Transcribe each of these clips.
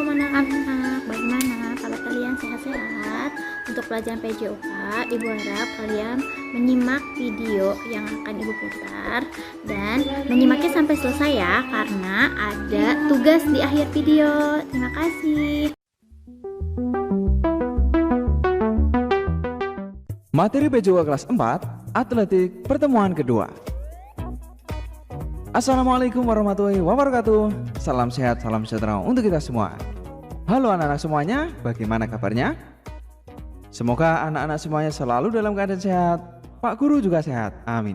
Assalamualaikum anak-anak. Bagaimana kalau kalian sehat-sehat? Untuk pelajaran PJOK, Ibu harap kalian menyimak video yang akan Ibu putar dan menyimaknya sampai selesai ya, karena ada tugas di akhir video. Terima kasih. Materi PJOK kelas 4, atletik pertemuan kedua. Assalamualaikum warahmatullahi wabarakatuh. Salam sehat, salam sejahtera untuk kita semua. Halo anak-anak semuanya, bagaimana kabarnya? Semoga anak-anak semuanya selalu dalam keadaan sehat, Pak Guru juga sehat, amin.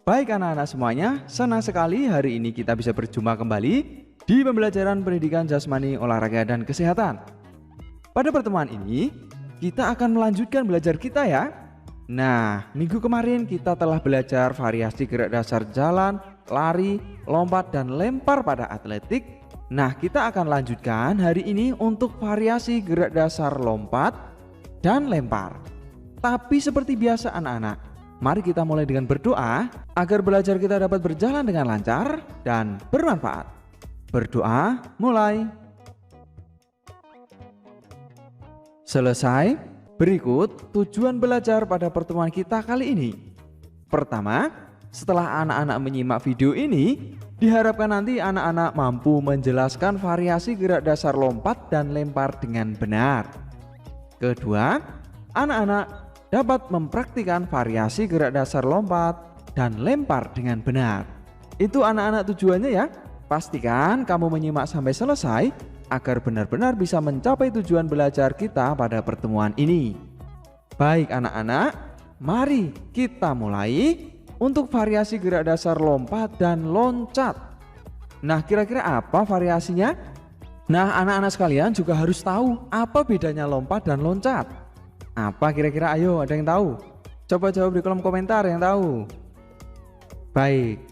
Baik anak-anak semuanya, senang sekali hari ini kita bisa berjumpa kembali di pembelajaran pendidikan jasmani, olahraga, dan kesehatan. Pada pertemuan ini, kita akan melanjutkan belajar kita ya. Nah, minggu kemarin kita telah belajar variasi gerak dasar jalan, lari, lompat, dan lempar pada atletik. Nah, kita akan lanjutkan hari ini untuk variasi gerak dasar lompat dan lempar. Tapi seperti biasa anak-anak, mari kita mulai dengan berdoa agar belajar kita dapat berjalan dengan lancar dan bermanfaat. Berdoa mulai. Selesai. Berikut tujuan belajar pada pertemuan kita kali ini. Pertama, setelah anak-anak menyimak video ini, diharapkan nanti anak-anak mampu menjelaskan variasi gerak dasar lompat dan lempar dengan benar. Kedua, anak-anak dapat mempraktikkan variasi gerak dasar lompat dan lempar dengan benar. Itu anak-anak tujuannya ya. Pastikan kamu menyimak sampai selesai agar benar-benar bisa mencapai tujuan belajar kita pada pertemuan ini. Baik anak-anak, mari kita mulai untuk variasi gerak dasar lompat dan loncat. Nah, kira-kira apa variasinya? Nah, anak-anak sekalian juga harus tahu apa bedanya lompat dan loncat. Apa kira-kira? Ayo, ada yang tahu? Coba jawab di kolom komentar yang tahu. Baik,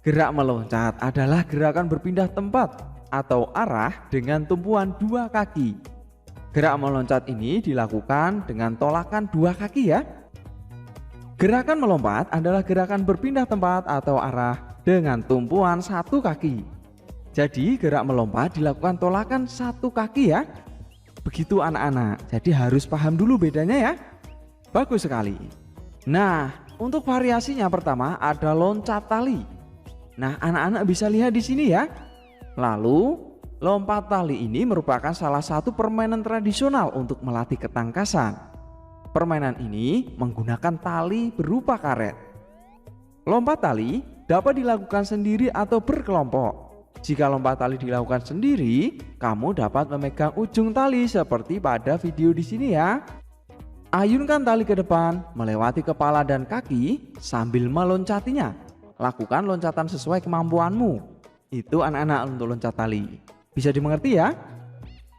gerak meloncat adalah gerakan berpindah tempat atau arah dengan tumpuan dua kaki. Gerak meloncat ini dilakukan dengan tolakan dua kaki ya. Gerakan melompat adalah gerakan berpindah tempat atau arah dengan tumpuan satu kaki. Jadi gerak melompat dilakukan tolakan satu kaki ya. Begitu anak-anak, jadi harus paham dulu bedanya ya. Bagus sekali. Nah, untuk variasinya pertama ada loncat tali. Nah, anak-anak bisa lihat di sini ya. Lalu, lompat tali ini merupakan salah satu permainan tradisional untuk melatih ketangkasan. Permainan ini menggunakan tali berupa karet. Lompat tali dapat dilakukan sendiri atau berkelompok. Jika lompat tali dilakukan sendiri, kamu dapat memegang ujung tali seperti pada video di sini ya. Ayunkan tali ke depan, melewati kepala dan kaki sambil meloncatinya. Lakukan loncatan sesuai kemampuanmu. Itu anak-anak untuk loncat tali. Bisa dimengerti ya?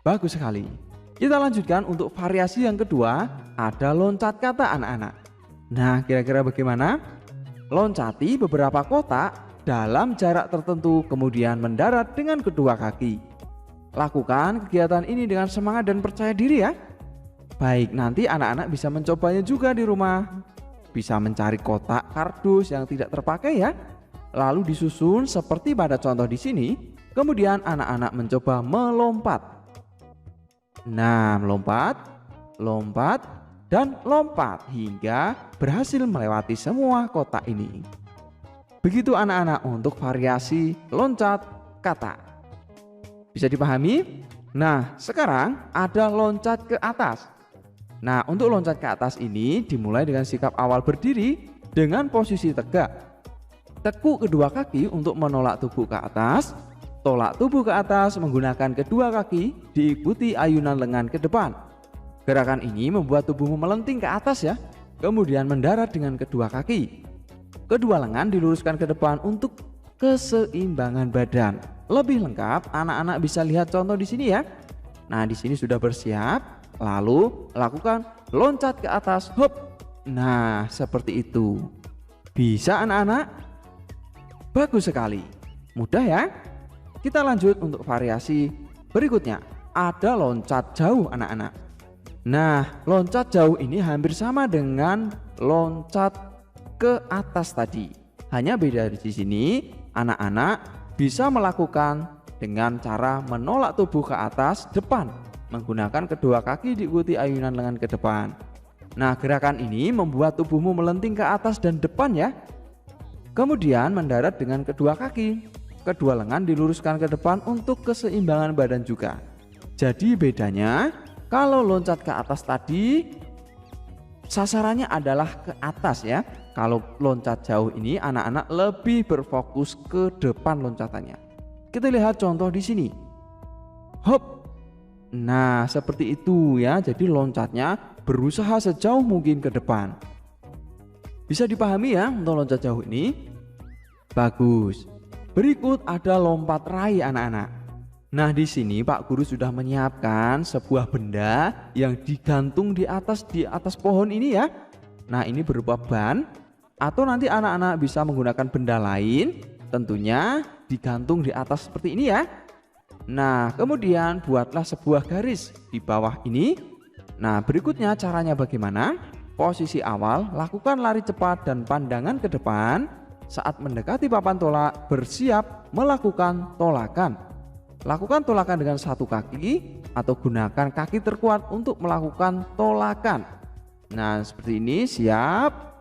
Bagus sekali. Kita lanjutkan untuk variasi yang kedua, ada loncat kata anak-anak. Nah, kira-kira bagaimana? Loncati beberapa kotak dalam jarak tertentu kemudian mendarat dengan kedua kaki. Lakukan kegiatan ini dengan semangat dan percaya diri ya. Baik, nanti anak-anak bisa mencobanya juga di rumah. Bisa mencari kotak kardus yang tidak terpakai ya. Lalu disusun seperti pada contoh di sini. Kemudian anak-anak mencoba melompat. Nah, melompat, lompat, dan lompat hingga berhasil melewati semua kotak ini. Begitu anak-anak untuk variasi loncat kata. Bisa dipahami? Nah, sekarang ada loncat ke atas. Nah, untuk loncat ke atas ini dimulai dengan sikap awal berdiri dengan posisi tegak. Tekuk kedua kaki untuk menolak tubuh ke atas. Tolak tubuh ke atas menggunakan kedua kaki, diikuti ayunan lengan ke depan. Gerakan ini membuat tubuhmu melenting ke atas ya. Kemudian mendarat dengan kedua kaki. Kedua lengan diluruskan ke depan untuk keseimbangan badan. Lebih lengkap, anak-anak bisa lihat contoh di sini ya. Nah, di sini sudah bersiap. Lalu lakukan loncat ke atas, hop. Nah, seperti itu. Bisa anak-anak? Bagus sekali. Mudah ya? Kita lanjut untuk variasi berikutnya. Ada loncat jauh anak-anak. Nah, loncat jauh ini hampir sama dengan loncat ke atas tadi. Hanya beda di sini, anak-anak bisa melakukan dengan cara menolak tubuh ke atas depan menggunakan kedua kaki diikuti ayunan lengan ke depan. Nah, gerakan ini membuat tubuhmu melenting ke atas dan depan ya. Kemudian mendarat dengan kedua kaki. Kedua lengan diluruskan ke depan untuk keseimbangan badan juga. Jadi bedanya kalau loncat ke atas tadi sasarannya adalah ke atas ya. Kalau loncat jauh ini anak-anak lebih berfokus ke depan loncatannya. Kita lihat contoh di sini. Hop. Nah, seperti itu ya. Jadi loncatnya berusaha sejauh mungkin ke depan. Bisa dipahami ya untuk loncat jauh ini? Bagus. Berikut ada lompat raih anak-anak. Nah, di sini Pak Guru sudah menyiapkan sebuah benda yang digantung di atas pohon ini ya. Nah, ini berupa ban atau nanti anak-anak bisa menggunakan benda lain, tentunya digantung di atas seperti ini ya. Nah, kemudian buatlah sebuah garis di bawah ini. Nah, berikutnya caranya bagaimana? Posisi awal, lakukan lari cepat dan pandangan ke depan. Saat mendekati papan tolak, bersiap melakukan tolakan. Lakukan tolakan dengan satu kaki atau gunakan kaki terkuat untuk melakukan tolakan. Nah, seperti ini, siap.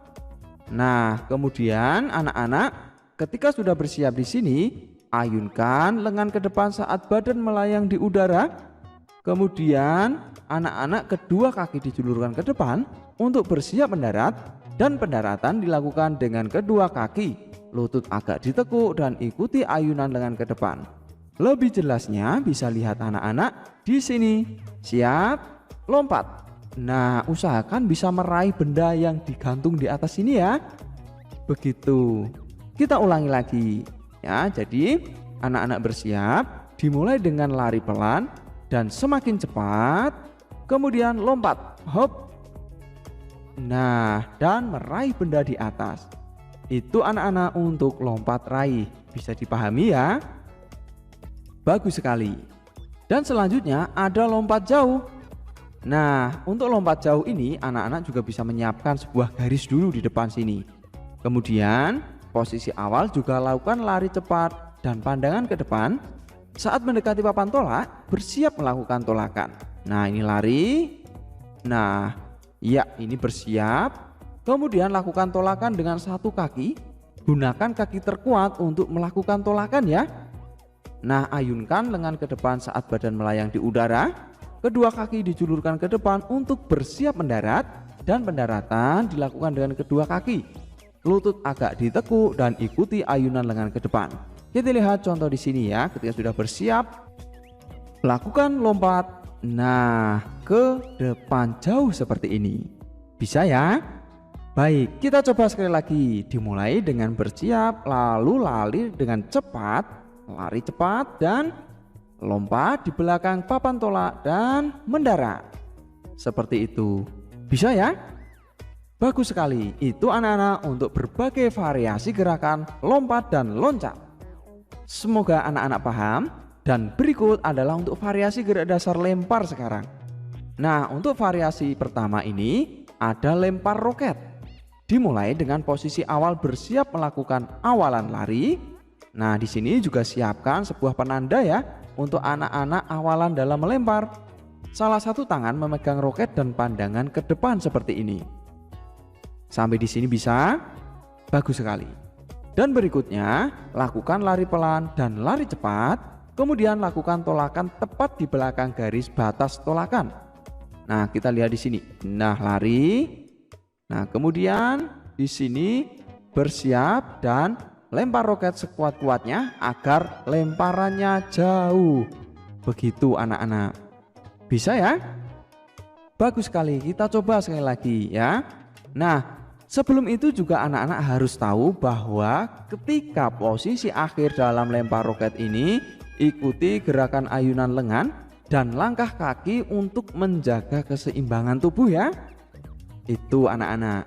Nah, kemudian anak-anak ketika sudah bersiap di sini, ayunkan lengan ke depan saat badan melayang di udara. Kemudian anak-anak kedua kaki dijulurkan ke depan untuk bersiap mendarat. Dan pendaratan dilakukan dengan kedua kaki, lutut agak ditekuk dan ikuti ayunan lengan ke depan. Lebih jelasnya bisa lihat anak-anak di sini. Siap, lompat. Nah, usahakan bisa meraih benda yang digantung di atas sini ya. Begitu. Kita ulangi lagi ya. Jadi anak-anak bersiap, dimulai dengan lari pelan dan semakin cepat, kemudian lompat. Hop. Nah, dan meraih benda di atas. Itu anak-anak untuk lompat raih. Bisa dipahami ya? Bagus sekali. Dan selanjutnya ada lompat jauh. Nah, untuk lompat jauh ini anak-anak juga bisa menyiapkan sebuah garis dulu di depan sini. Kemudian posisi awal juga lakukan lari cepat dan pandangan ke depan. Saat mendekati papan tolak, bersiap melakukan tolakan. Nah, ini lari. Nah, ya, ini bersiap. Kemudian lakukan tolakan dengan satu kaki. Gunakan kaki terkuat untuk melakukan tolakan ya. Nah, ayunkan lengan ke depan saat badan melayang di udara. Kedua kaki dijulurkan ke depan untuk bersiap mendarat. Dan pendaratan dilakukan dengan kedua kaki. Lutut agak ditekuk dan ikuti ayunan lengan ke depan. Kita lihat contoh di sini ya. Ketika sudah bersiap, lakukan lompat. Nah, ke depan jauh seperti ini. Bisa ya? Baik, kita coba sekali lagi. Dimulai dengan bersiap, lalu lari dengan cepat, lari cepat dan lompat di belakang papan tolak dan mendarat. Seperti itu. Bisa ya? Bagus sekali. Itu anak-anak untuk berbagai variasi gerakan lompat dan loncat. Semoga anak-anak paham. Dan berikut adalah untuk variasi gerak dasar lempar sekarang. Nah, untuk variasi pertama ini ada lempar roket. Dimulai dengan posisi awal bersiap melakukan awalan lari. Nah, di sini juga siapkan sebuah penanda ya untuk anak-anak awalan dalam melempar. Salah satu tangan memegang roket dan pandangan ke depan seperti ini. Sampai di sini bisa? Bagus sekali. Dan berikutnya, lakukan lari pelan dan lari cepat. Kemudian lakukan tolakan tepat di belakang garis batas tolakan. Nah, kita lihat di sini. Nah, lari. Nah, kemudian di sini bersiap dan lempar roket sekuat-kuatnya agar lemparannya jauh. Begitu anak-anak. Bisa ya? Bagus sekali. Kita coba sekali lagi ya. Nah, sebelum itu juga anak-anak harus tahu bahwa ketika posisi akhir dalam lempar roket ini, ikuti gerakan ayunan lengan dan langkah kaki untuk menjaga keseimbangan tubuh ya. Itu anak-anak.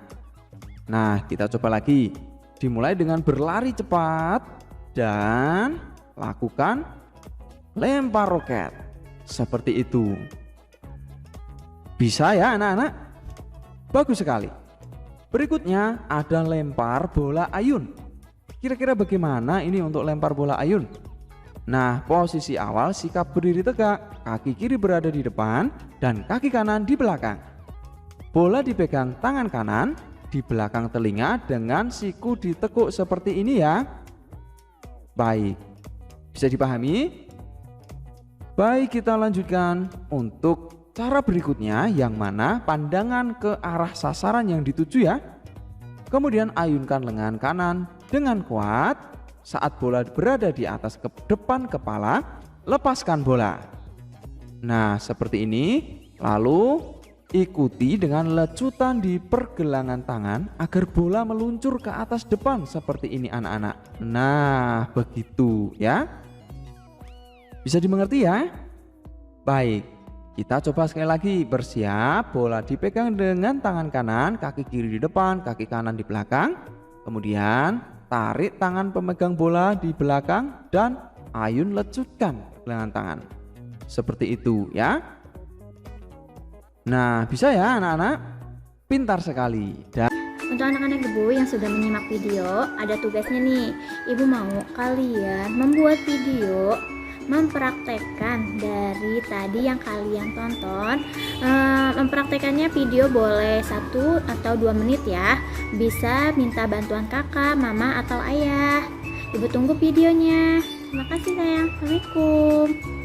Nah, kita coba lagi. Dimulai dengan berlari cepat dan lakukan lempar roket. Seperti itu. Bisa ya anak-anak? Bagus sekali. Berikutnya ada lempar bola ayun. Kira-kira bagaimana ini untuk lempar bola ayun? Nah, posisi awal sikap berdiri tegak, kaki kiri berada di depan dan kaki kanan di belakang. Bola dipegang tangan kanan di belakang telinga dengan siku ditekuk seperti ini ya. Baik, bisa dipahami? Baik, kita lanjutkan untuk cara berikutnya yang mana pandangan ke arah sasaran yang dituju ya. Kemudian ayunkan lengan kanan dengan kuat. Saat bola berada di atas depan kepala, lepaskan bola. Nah, seperti ini. Lalu ikuti dengan lecutan di pergelangan tangan agar bola meluncur ke atas depan seperti ini anak-anak. Nah, begitu ya. Bisa dimengerti ya? Baik, kita coba sekali lagi. Bersiap, bola dipegang dengan tangan kanan, kaki kiri di depan, kaki kanan di belakang. Kemudian tarik tangan pemegang bola di belakang dan ayun lecutkan pergelangan tangan. Seperti itu ya. Nah, bisa ya anak-anak? Pintar sekali. Dan untuk anak-anak ibu yang sudah menyimak video, ada tugasnya nih. Ibu mau kalian membuat video mempraktekkan dari tadi yang kalian tonton. Mempraktekannya video boleh 1 atau 2 menit ya. Bisa minta bantuan kakak, mama atau ayah. Ibu tunggu videonya. Terima kasih sayang. Assalamualaikum.